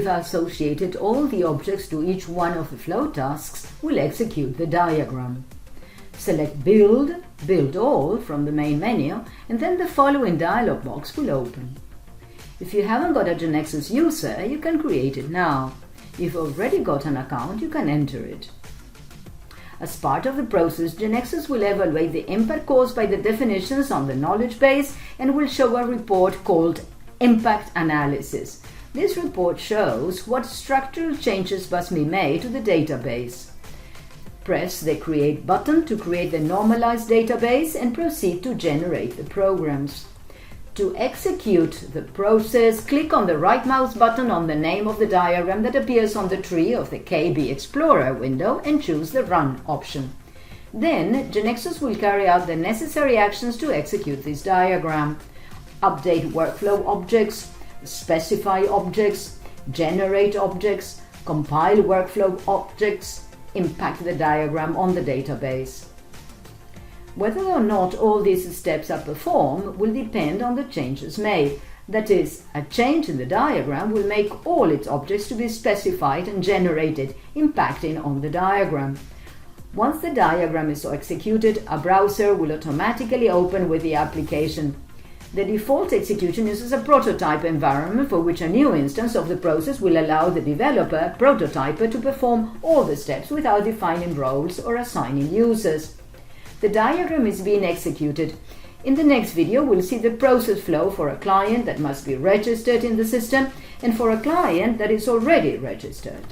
we've associated all the objects to each one of the flow tasks, we'll execute the diagram. Select Build, Build All from the main menu, and then the following dialog box will open. If you haven't got a GeneXus user, you can create it now. If you've already got an account, you can enter it. As part of the process, GeneXus will evaluate the impact caused by the definitions on the knowledge base and will show a report called Impact Analysis. This report shows what structural changes must be made to the database. Press the Create button to create the normalized database and proceed to generate the programs. To execute the process, click on the right mouse button on the name of the diagram that appears on the tree of the KB Explorer window and choose the Run option. Then, GeneXus will carry out the necessary actions to execute this diagram. Update workflow objects, specify objects, generate objects, compile workflow objects, impact the diagram on the database. Whether or not all these steps are performed will depend on the changes made. That is, a change in the diagram will make all its objects to be specified and generated, impacting on the diagram. Once the diagram is executed, a browser will automatically open with the application. The default execution uses a prototype environment for which a new instance of the process will allow the developer, prototyper, to perform all the steps without defining roles or assigning users. The diagram is being executed. In the next video, we'll see the process flow for a client that must be registered in the system and for a client that is already registered.